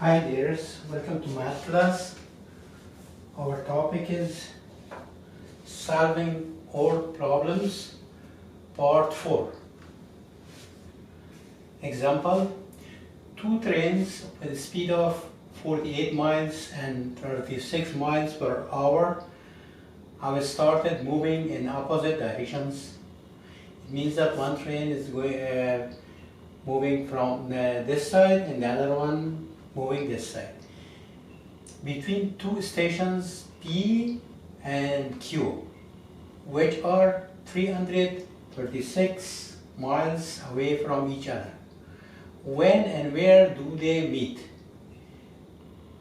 Hi dears, welcome to math class. Our topic is solving odd problems, part 4. Example, two trains with a speed of 48 miles and 36 miles per hour have started moving in opposite directions. It means that one train is moving from this side and the other one moving this side. Between two stations P and Q, which are 336 miles away from each other. When and where do they meet?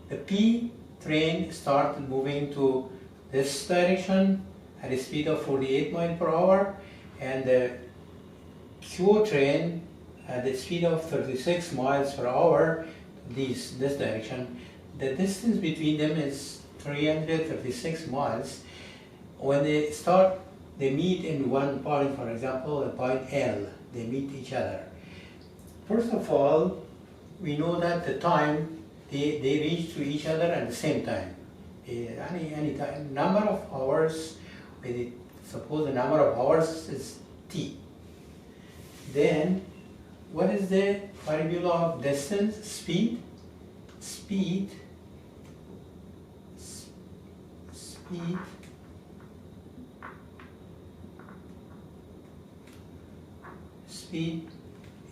The P train started moving to this direction at a speed of 48 miles per hour, and the Q train at the speed of 36 miles per hour this direction. The distance between them is 336 miles. When they meet in one point, for example, a point L, they meet each other. First of all, we know that the time they reach to each other at the same time. Any time, number of hours, suppose the number of hours is T. Then, what is the formula of distance? Speed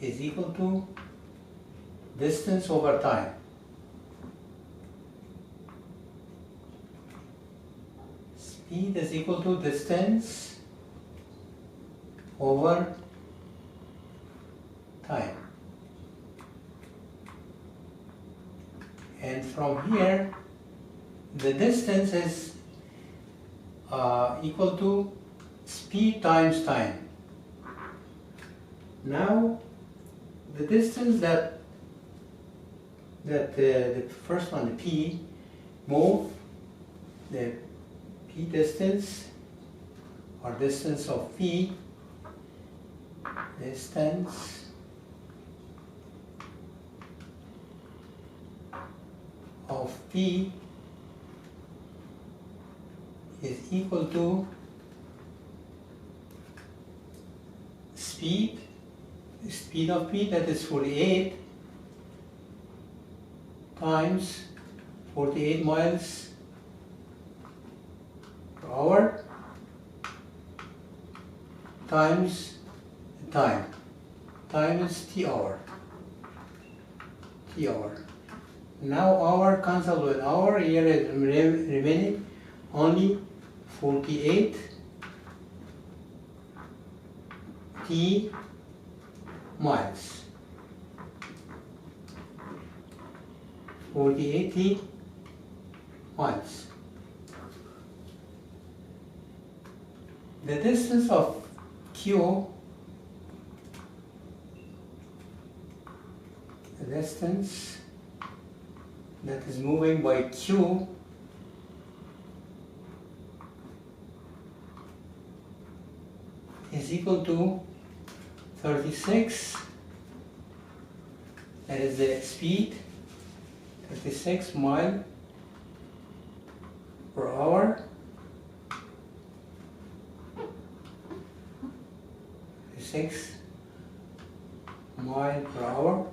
is equal to distance over time. Speed is equal to distance over time. And from here, the distance is equal to speed times time. Now, the distance that the first one, the P, move, the P distance, or distance of P, distance of P is equal to speed of P, that is 48 times 48 miles per hour times the time. Time is T hour. Now hour cancel with hour, here is remaining only 48 T miles. 48 T miles. The distance of Q, the distance that is moving by Q, is equal to 36, that is the speed, 36 miles per hour, 36 miles per hour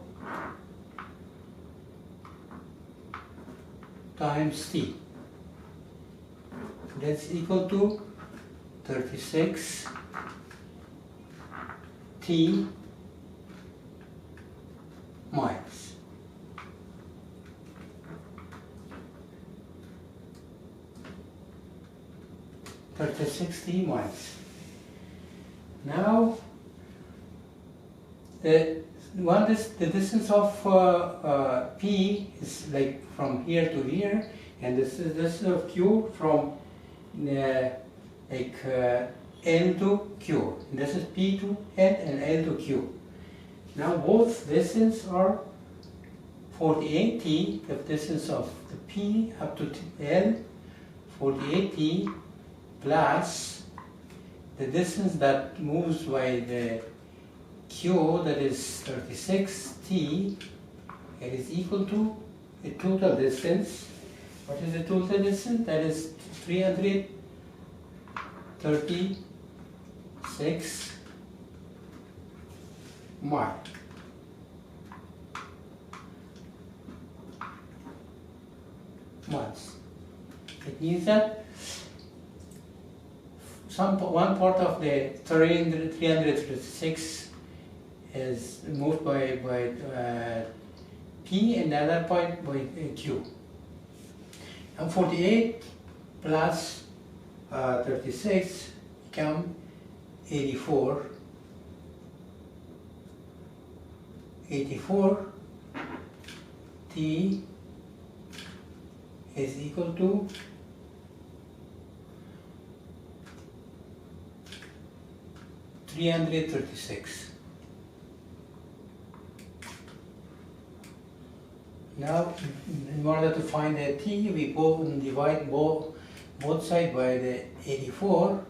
times T. That's equal to 36 T miles. Now, the distance of P is like from here to here, and this is distance of Q from L to Q. And this is P to L and L to Q. Now both distance are 48 T, the distance of the P up to L, 48 T plus the distance that moves by the Q, that is 36T, it is equal to the total distance. What is the total distance? That is 336 miles. It means that one part of the 336 is moved by P and the other point by Q. And 48 plus 36 become 84. 84 T is equal to 336. Now, in order to find the T, we go and divide both sides by the 84,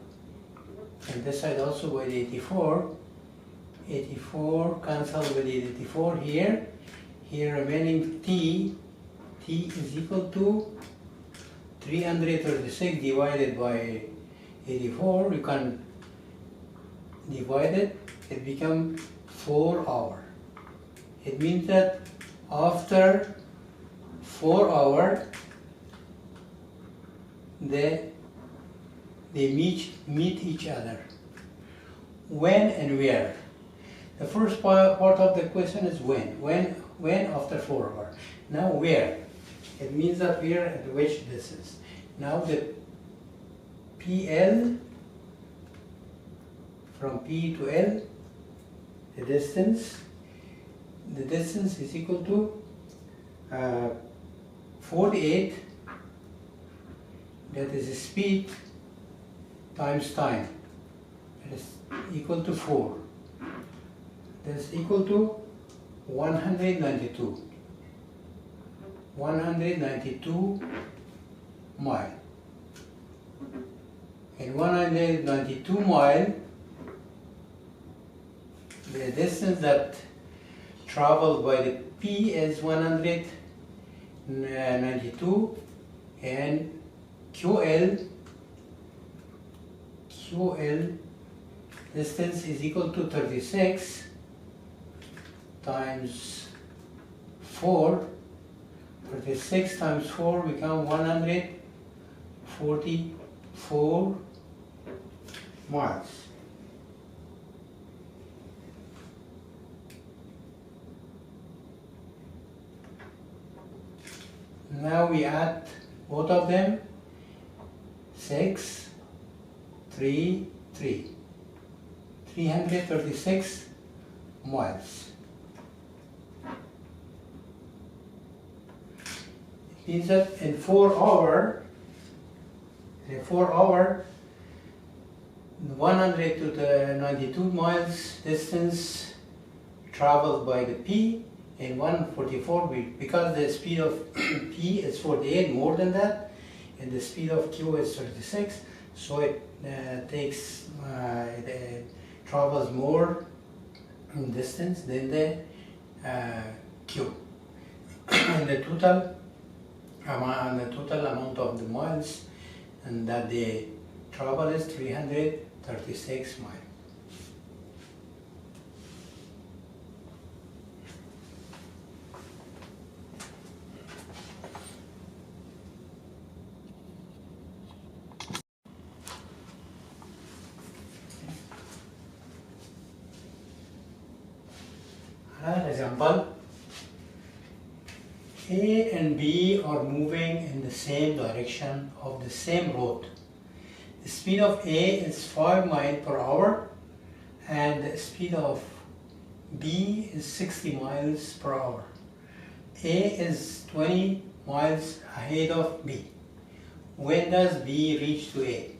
and this side also by the 84. 84 cancel with the 84 here. Here remaining T is equal to 336 divided by 84. You can divide it, it becomes 4 hours. It means that after 4 hours they meet each other. When and where? The first part of the question is when. When after 4 hours. Now where? It means that we are at which distance. Now the PL, from P to L, the distance is equal to 48, that is speed times time, that is equal to 4. That is equal to 192 mile. In 192 mile, the distance that traveled by the P is 192, and QL distance is equal to 36 times 4. 36 times 4 become 144 miles. Now we add both of them. 6, 3, 3. 336 miles. It means that in 4 hours, 192 miles distance traveled by the P, and 144, because the speed of P is 48, more than that, and the speed of Q is 36, so it travels more in distance than the Q. And the total amount of the miles and that they travel is 336 miles. Another example. A and B are moving in the same direction of the same road. The speed of A is 5 miles per hour and the speed of B is 60 miles per hour. A is 20 miles ahead of B. When does B reach to A?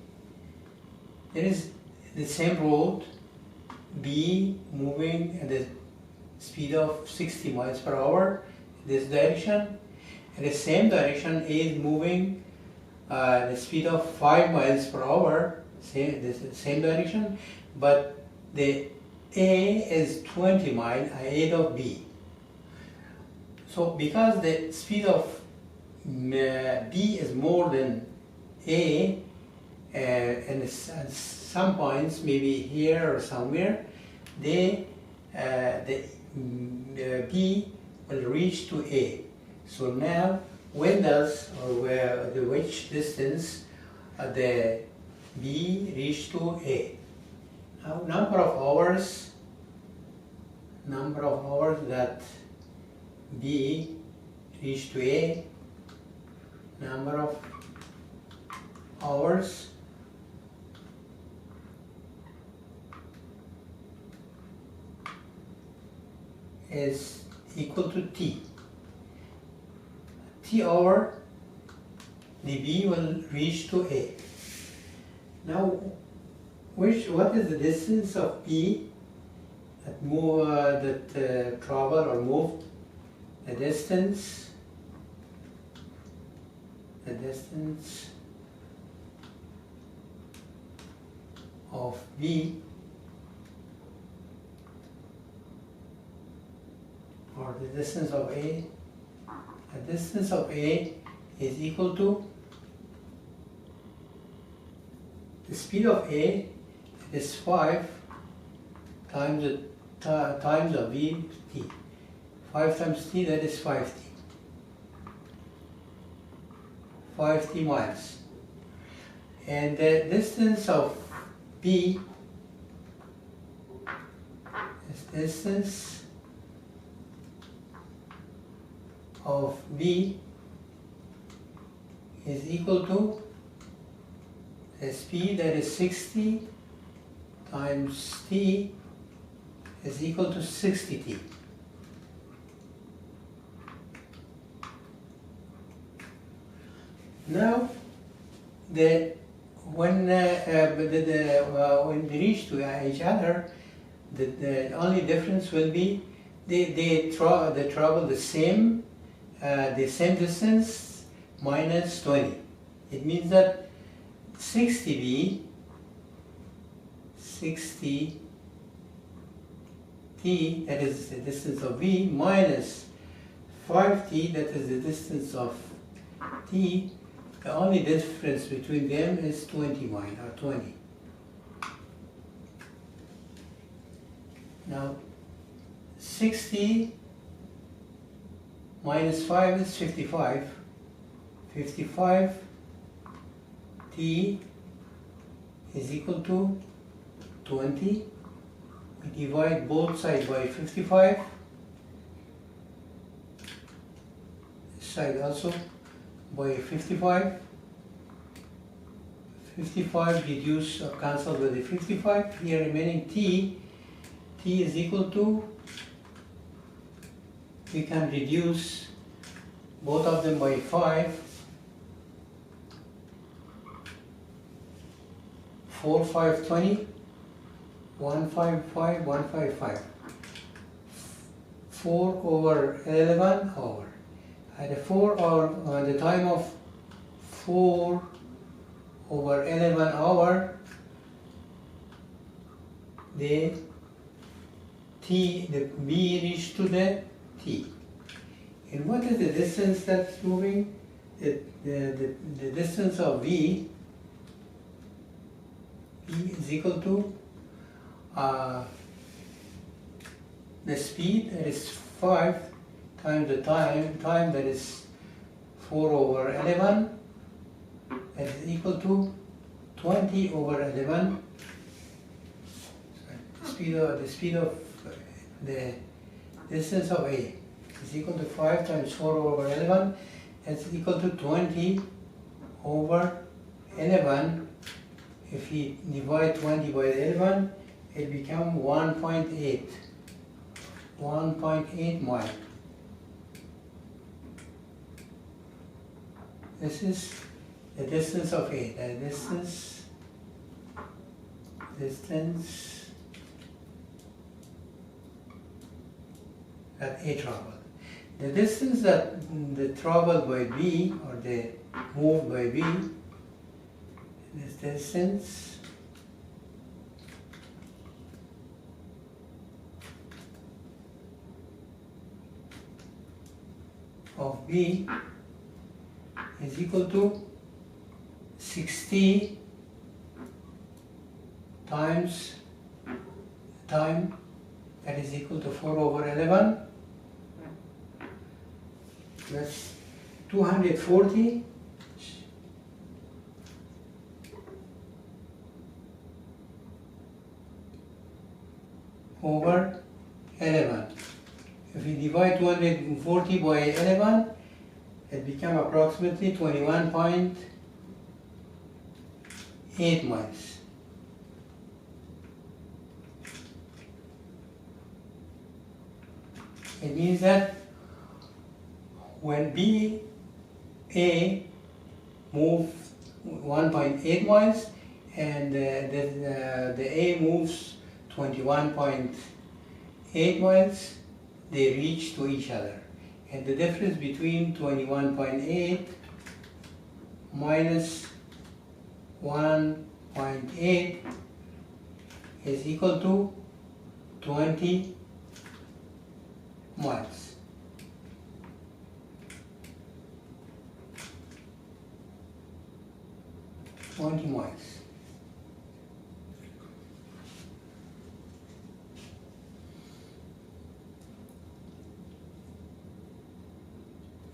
There is the same road, B moving at the speed of 60 miles per hour this direction. In the same direction, A is moving the speed of 5 miles per hour, same direction, but the A is 20 miles ahead of B. So because the speed of B is more than A, and at some points, maybe here or somewhere, the B will reach to A. So now, when does or which distance the B reach to A? Now, number of hours that B reach to A, number of hours is equal to T. T hour the B will reach to A. Now, what is the distance of B that travel or moved? The distance of B, or the distance of A, the distance of A is equal to the speed of A is 5 times the times of V T. 5 times T, that is 5T. 5T miles. And the distance of B is distance of B is equal to the speed, that is 60 times T is equal to 60T. Now, when they reach to each other, the only difference will be they travel the same distance minus 20. It means that 60T, that is the distance of V, minus 5T, that is the distance of T. The only difference between them is 20. Now, 60 minus 5 is 55. 55T is equal to 20. We divide both sides by 55. This side also by 55. 55 reduce or cancel with the 55. Here remaining T is equal to, we can reduce both of them by 5. 4, 5, 20. 155, 155. 4 over 11 hour. At the time of 4 over 11 hour, the B reached to the T. And what is the distance that's moving? The distance of V is equal to the speed, that is 5 times the time that is 4 over 11, that is equal to 20 over 11. The speed of the distance of A is equal to 5 times 4 over 11, that's equal to 20 over 11. If we divide 20 by 11, it becomes 1.8 mile. This is the distance of A. The distance that A traveled. The distance that the traveled by B, or the moved by B, this distance of B is equal to 60 times time, that is equal to 4 over 11 plus 240 over 11. If we divide 240 by 11, it becomes approximately 21.8 miles. It means that when A moves 1.8 miles and the A moves 21.8 miles, they reach to each other. And the difference between 21.8 minus 1.8 is equal to 20 miles.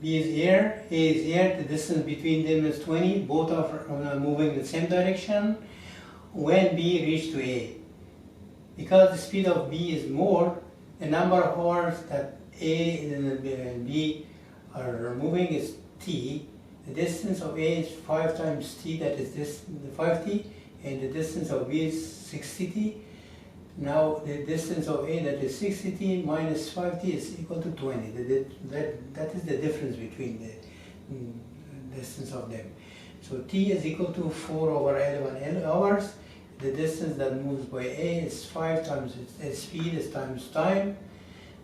B is here, A is here, the distance between them is 20, both are moving in the same direction when B reaches to A. Because the speed of B is more, the number of hours that A and B are moving is T. The distance of A is 5 times T, that is this 5T, and the distance of B is 60T. Now the distance of A, that is 60T minus 5T, is equal to 20. That is the difference between the distance of them. So T is equal to 4 over 11 hours. The distance that moves by A is 5 times its speed is times time.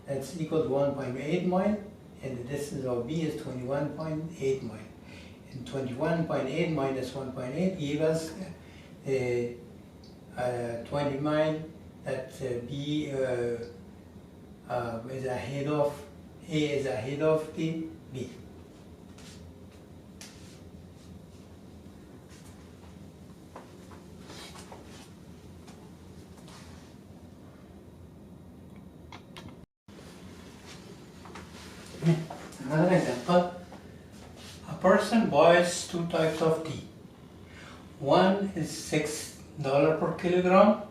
That's equal to 1.8 mile. And the distance of B is 21.8 mile. And 21.8 minus 1.8 give us 20 mile that B is ahead of, A is ahead of the B. Another example, a person buys 2 types of tea. One is $6 per kilogram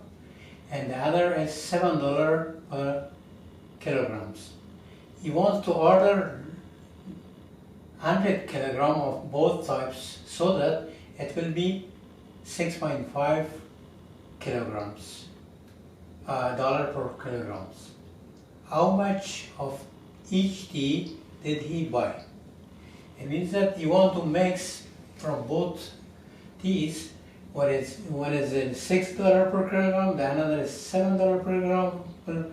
and the other is $7 per kilograms. He wants to order 100 kilogram of both types so that it will be 6.5 kilograms, dollar per kilograms. How much of each tea did he buy? It means that you want to mix from both teas. One is $6 per kilogram, the another is $7 per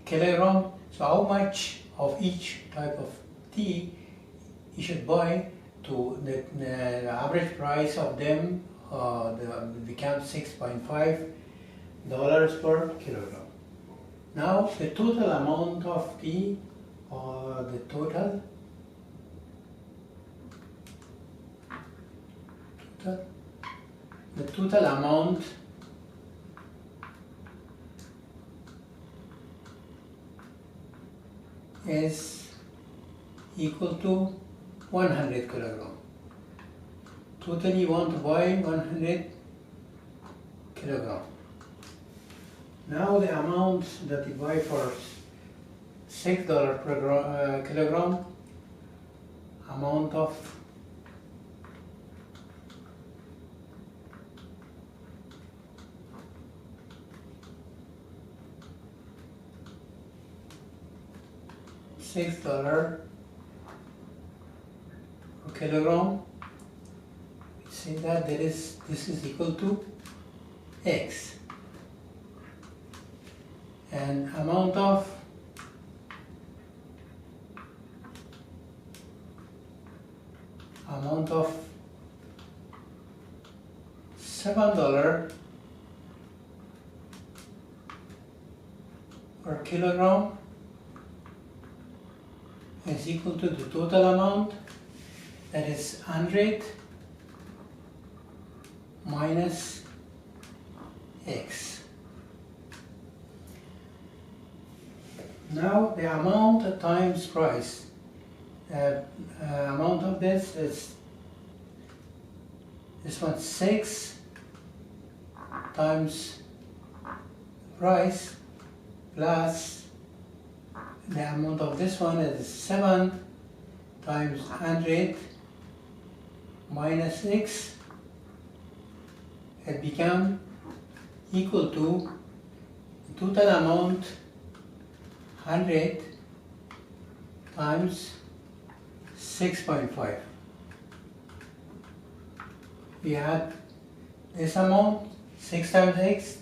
kilogram. So how much of each type of tea you should buy to the average price of them becomes $6.5 per kilogram. Now the total amount of tea, the total amount is equal to 100 kilogram. Totally you want to buy 100 kilogram. Now the amount that you buy for $6 per kilogram, amount of $6 per kilogram. See that this is equal to X, and amount of $7 per kilogram is equal to the total amount, that is 100 minus X. Now the amount times price. Amount of this is this one 6 times price plus the amount of this one is 7 times 100 minus X. It become equal to total amount 100 times 6.5. We had this amount 6 times X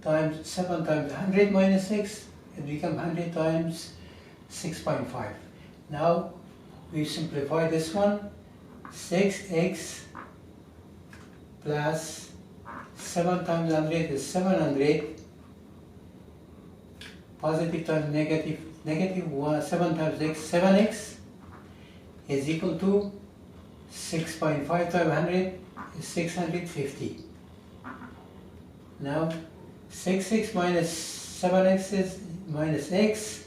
times 7 times 100 minus X, it becomes 100 times 6.5. Now we simplify this one, 6X plus 7 times 100 is 700, positive times negative, negative 7 times X, 7X is equal to 6.5 times 100 is 650. Now 6x minus 7x is minus X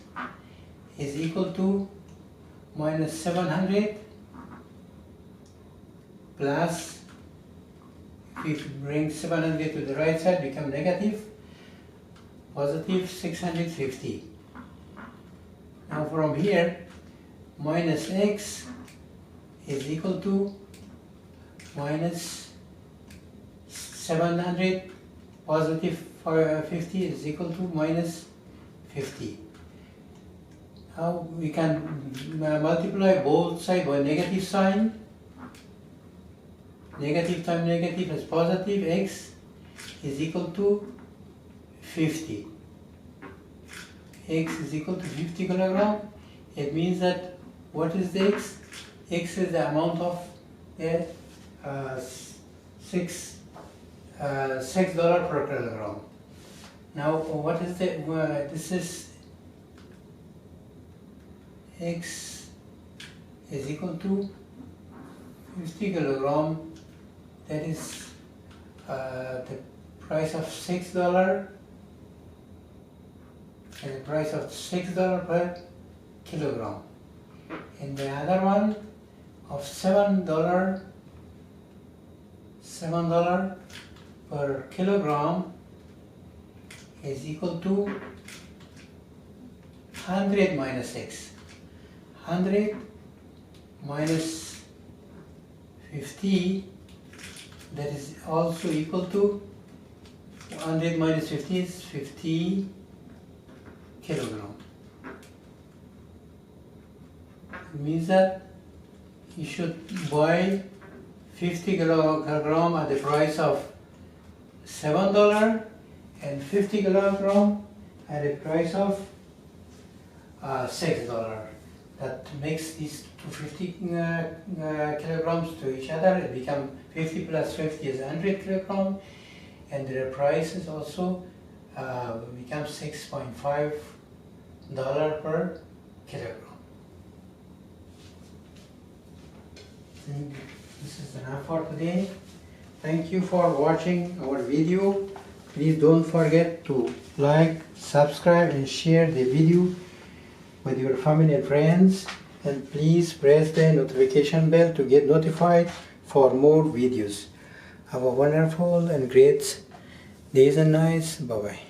is equal to minus 700 plus, if we bring 700 to the right side, become negative, positive 650. Now from here, minus X is equal to minus 700, positive 50 is equal to minus 50. Now we can multiply both sides by negative sign. Negative times negative is positive. X is equal to 50. X is equal to 50 kilogram. It means that what is the X? X is the amount of the $6 per kilogram. Now what is the this is X is equal to 50 kilogram. That is the price of $6 and the price of $6 per kilogram. And the other one of $7 per kilogram is equal to 100 minus X. 100 minus 50, that is also equal to 100 minus 50 is 50 kilogram. It means that you should buy 50 kilogram at the price of $7 and 50 kilogram at a price of $6. That makes these 250 kilograms to each other. It becomes 50 plus 50 is 100 kilogram, and their price is also becomes $6.5 per kilogram. And this is enough for today. Thank you for watching our video. Please don't forget to like, subscribe and share the video with your family and friends, and please press the notification bell to get notified for more videos. Have a wonderful and great days and nights. Bye bye.